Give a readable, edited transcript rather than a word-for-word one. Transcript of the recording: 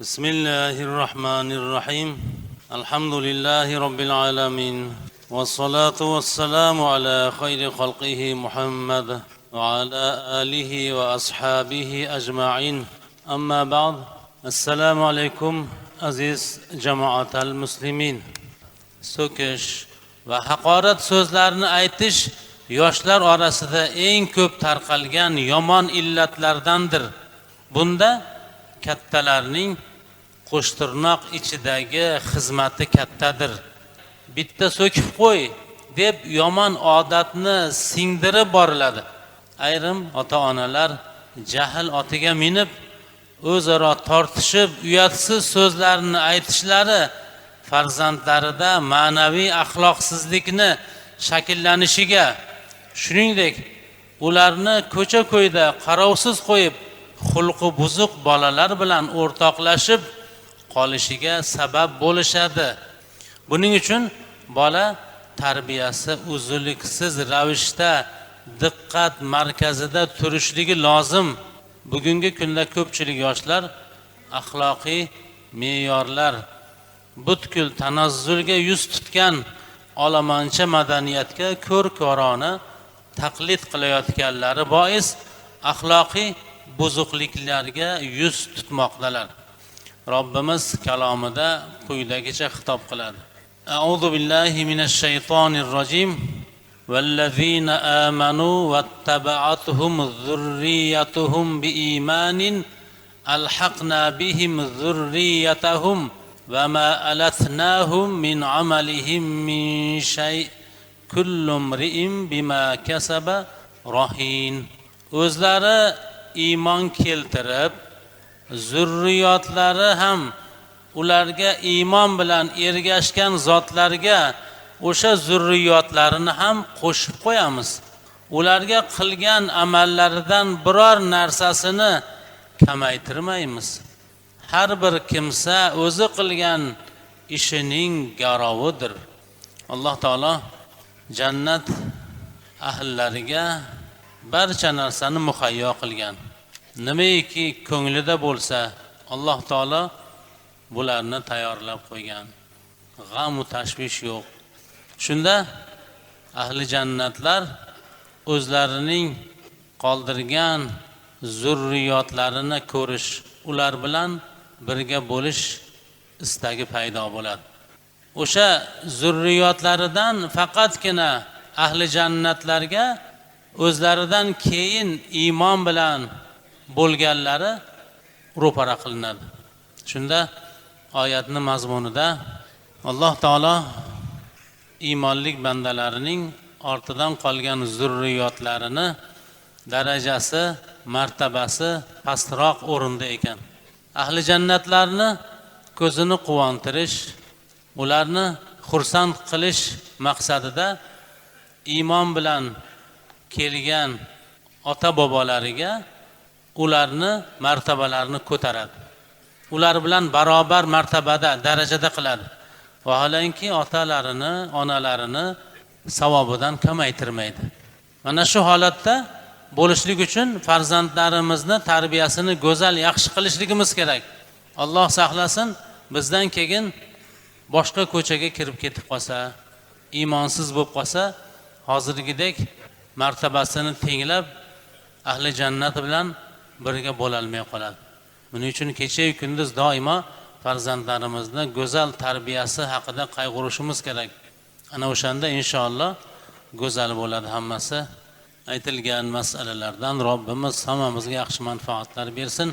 بسم الله الرحمن الرحيم الحمد لله رب العالمين والصلاة والسلام على خير خلقه محمد وعلى آله وأصحابه أجمعين أما بعد السلام عليكم عزيز جماعة المسلمين so'kish va haqorat so'zlarini aytish yoshlar orasida eng ko'p tarqalgan yomon illatlardandir. Bunda kattalarning qo'shtirnoq ichidagi xizmati kattadir. Bitta so'kib qo'y deb yomon odatni singdirib boriladi. Ayrim ota-onalar jahl otiga minib o'zaro tortishib, uyatsiz so'zlarni aytishlari farzandlarida ma'naviy axloqsizlikni shakllanishiga, shuningdek ularni ko'cha-ko'yda qarovsiz qo'yib, xulqi buzuq bolalar bilan o'rtoqlashib qolishiga sabab bo'lishadi. Buning uchun bola tarbiyasi uzluksiz ravishda diqqat markazida turishligi lozim. Bugungi kunda ko'pchilik yoshlar axloqiy me'yorlar butkul tanazzulga yuz tutgan olomoncha madaniyatga ko'r-ko'rona taqlid qilayotganlari bois axloqiy buzuqliklarga yuz tutmoqdalar. Robbimiz kalomida quyidagicha xitob qiladi. A'udhu billahi minash shaytonir rojim. Vallazina amanu wattaba'atuhum zurriyyatuhum biimanin alhaqna bihim zurriyyatahum وَمَا أَلَتْنَاهُمْ مِنْ عَمَلِهِمْ مِنْ شَيْءٍ كُلُّ امْرِئٍ بِمَا كَسَبَ رَهِينٌ. O'zlari iymon keltirib, zurriyotlari ham ularga iymon bilan ergashgan zotlarga o'sha zurriyotlarini ham qo'shib qo'yamiz. Ularga qilgan amallaridan biror narsasini kamaytirmaymiz. Har bir kimsa o'zi qilgan ishining garovidir. Alloh taolo jannat ahllariga barcha narsani muhayyo qilgan. Nimaiki ko'nglida bo'lsa, Alloh taolo bularni tayyorlab qo'ygan. G'am va tashvish yo'q. Shunda ahli jannatlar o'zlarining qoldirgan zurriyotlarini ko'rish, ular bilan birga bo'lish istagi paydo bo'ladi. O'sha zurriyotlaridan faqatgina ahli jannatlarga o'zlaridan keyin iymon bilan bo'lganlari ro'para qilinadi. Shunda oyatning mazmunida Alloh taolo iymonlik bandalarining ortidan qolgan zurriyotlarini darajasi, martabasi pastroq o'rinda ekan. Ahli jannatlarni ko'zini quvontirish, ularni xursand qilish maqsadida iymon bilan kelgan ota-bobolariga ularni martabalarini ko'taradi. Ular bilan barobar martabada, darajada qiladi. Vaholanki otalarini, onalarini savobidan kamaytirmaydi. Mana shu holatda bo'lishlik uchun farzandlarimizni tarbiyasini go'zal, yaxshi qilishligimiz kerak. Alloh saqlasin, bizdan keyin boshqa ko'chaga kirib ketib qolsa, iymonsiz bo'lib qolsa, hozirgidek martabasini tenglab ahli jannat bilan birga bo'la olmay qoladi. Buning uchun kecha-yu kunduz doimo farzandlarimizni go'zal tarbiyasi haqida qayg'urishimiz kerak. Ana o'shanda inshaalloh go'zal bo'ladi hammasi. Aytilgan masalalardan Robbimiz hammamizga yaxshi manfaatlar bersin.